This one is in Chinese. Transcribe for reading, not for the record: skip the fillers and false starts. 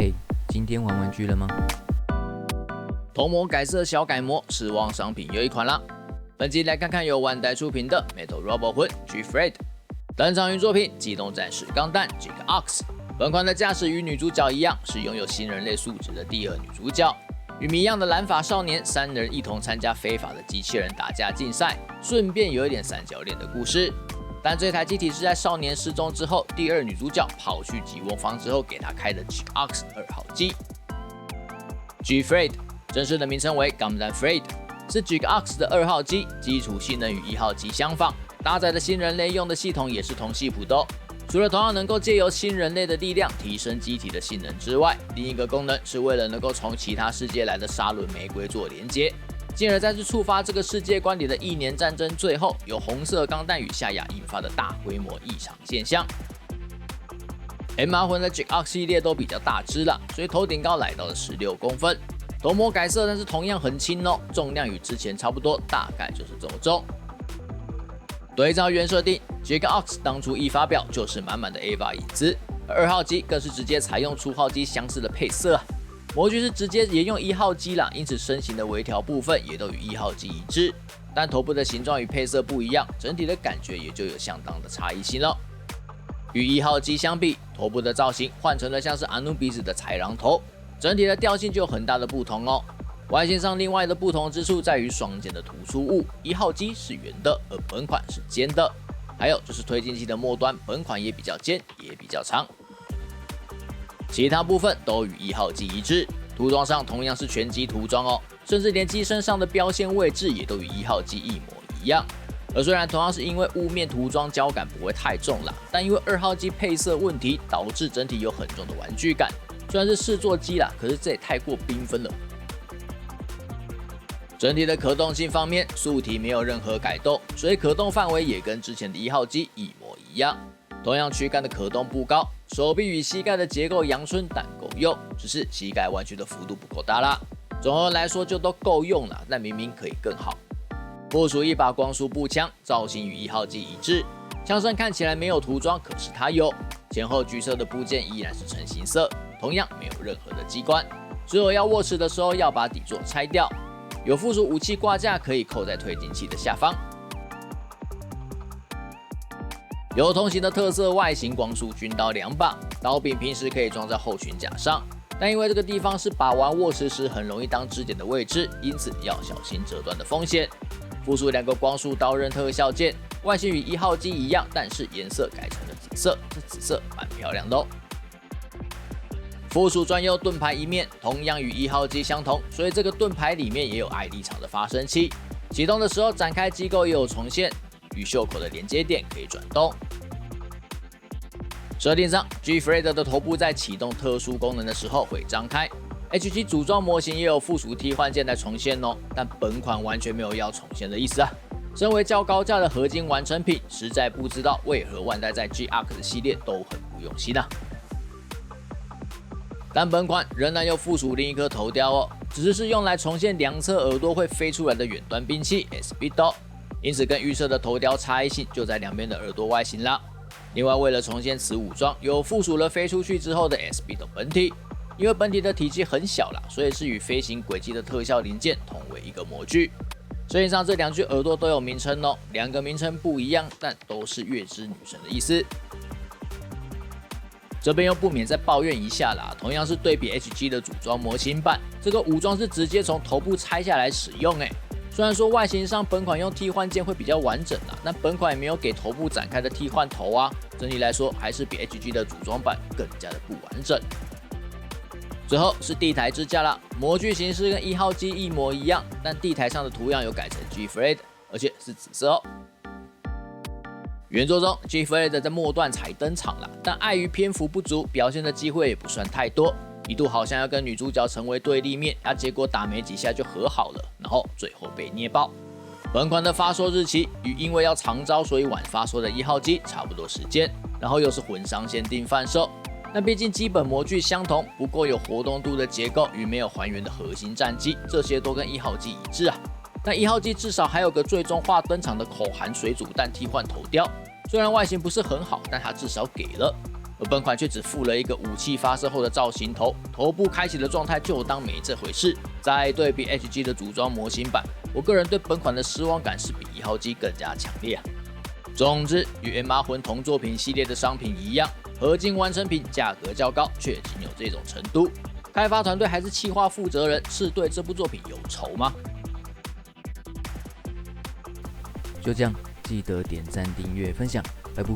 嘿，今天玩玩具了嗎？头模改色小改模，失望商品又一款啦。本集來看看由万代出品的 Metal Robot 魂 G-Fred 登场於作品《機動戰士鋼彈 Giga Ox》。本款的駕駛與女主角一樣，是擁有新人類素質的第二女主角。與謎樣的藍髮少年三人一同參加非法的機器人打架競賽，順便有一點三角戀的故事。但這台機體是在少年失蹤之後，第二女主角跑去吉翁房之後給他開的 G-Ox 2號機。G-Fred 正式的名稱為 Gundam Fred， 是 Giga Ox 的2號機，基礎性能與1號機相仿，搭載的新人類用的系統也是同系譜的。除了同樣能夠借由新人類的力量提升機體的性能之外，另一個功能是為了能夠從其他世界來的沙輪玫瑰做連接，進而再次觸發這個世界觀裡的億年戰爭，最後由紅色鋼彈與夏亞引發的大規模異常現象。MR 魂的 Giga Ox 系列都比較大只啦，所以頭頂高來到了16公分，頭模改色，但是同樣很輕哦，重量與之前差不多，大概就是這麼重。對照原設定 ，Giga Ox 當初一發表就是滿滿的 EVA 影子，而2號機更是直接採用初號機相似的配色啊。模具是直接沿用1號機啦，因此身形的微調部分也都與1號機一致，但頭部的形狀與配色不一樣，整體的感覺也就有相當的差異性了。與1號機相比，頭部的造型換成了像是阿努比斯的豺狼頭，整體的調性就有很大的不同哦。外形上另外的不同之處在於雙肩的突出物，1號機是圓的，而本款是尖的。還有就是推进器的末端，本款也比較尖，也比較長。其他部分都與1號機一致，塗裝上同樣是全機塗裝哦，甚至連機身上的標線位置也都與1號機一模一樣。而雖然同樣是因為霧面塗裝膠感不會太重啦，但因為2號機配色問題，導致整體有很重的玩具感。雖然是試作機啦，可是這也太過繽紛了。整體的可動性方面，素體沒有任何改動，所以可動範圍也跟之前的1號機一模一樣。同樣軀幹的可動不高，手臂與膝蓋的結構陽春但夠用，只是膝蓋彎曲的幅度不夠大啦。總和來說就都夠用了，但明明可以更好。附屬一把光束步槍，造型與1號機一致，槍身看起來沒有塗裝，可是它有。前後橘色的部件依然是成型色，同樣沒有任何的機關，只有要握持的時候要把底座拆掉。有附屬武器掛架，可以扣在推进器的下方。有同型的特色外形光束军刀2把，刀柄平時可以装在後裙甲上，但因為這個地方是把玩握持時很容易當支点的位置，因此要小心折斷的風險。附屬2個光束刀刃特效件，外形與1號機一樣，但是顏色改成了紫色，這紫色蠻漂亮的哦。附屬專用盾牌一面，同樣與1號機相同，所以這個盾牌裡面也有愛立場的發生器。啟動的時候展開機構也有重現，與袖口的連接點可以轉動。設定上 ，G-Fred 的頭部在啟動特殊功能的時候會張開。HG 組裝模型也有附屬替換件來重現哦，但本款完全沒有要重現的意思啊。身為較高價的合金完成品，實在不知道為何萬代在 Giga Ox 系列都很不用心啊。但本款仍然有附屬另一顆頭雕哦，只是用來重現兩側耳朵會飛出來的遠端兵器 S-Beat， 因此跟預設的頭雕差異性就在兩邊的耳朵外形啦。另外，為了重現此武裝，有附屬了飛出去之後的 S-Beat 本體，因為本體的體積很小啦，所以是與飛行軌跡的特效零件同為一個模具。設定上這兩具耳朵都有名稱哦，兩個名稱不一樣，但都是月之女神的意思。這邊又不免再抱怨一下啦，同樣是對比 HG 的組裝模型版，這個武裝是直接從頭部拆下來使用誒。雖然說外形上本款用替換件會比較完整啦，但本款也沒有給頭部展開的替換頭啊，整體來說還是比 HG 的組裝版更加的不完整。最後是地台支架啦，模具形式跟1號機一模一樣，但地台上的圖樣有改成 G-Fred， 而且是紫色哦。原作中 G-Fred 在末段才登場啦，但礙於篇幅不足，表現的機會也不算太多。一度好像要跟女主角成為對立面，結果打沒幾下就和好了，然後最後被捏爆。本款的發售日期與因為要長招所以晚發售的1號機差不多時間，然後又是魂商限定販售。但畢竟基本模具相同，不過有活動度的結構與沒有還原的核心戰機，這些都跟1號機一致啊。但1號機至少還有個最終話登場的口含水煮蛋替換頭雕，雖然外形不是很好，但它至少給了。而本款卻只附了一個武器發射後的造型頭，頭部開啟的狀態就當沒這回事。再對比 HG 的組裝模型版，我個人對本款的失望感是比1號機更加強烈。總之，與 MR 魂同作品系列的商品一樣，合金完成品價格較高，卻僅有這種程度。開發團隊還是企劃負責人，是對這部作品有仇嗎？就這樣，記得點讚、訂閱、分享，拜拜。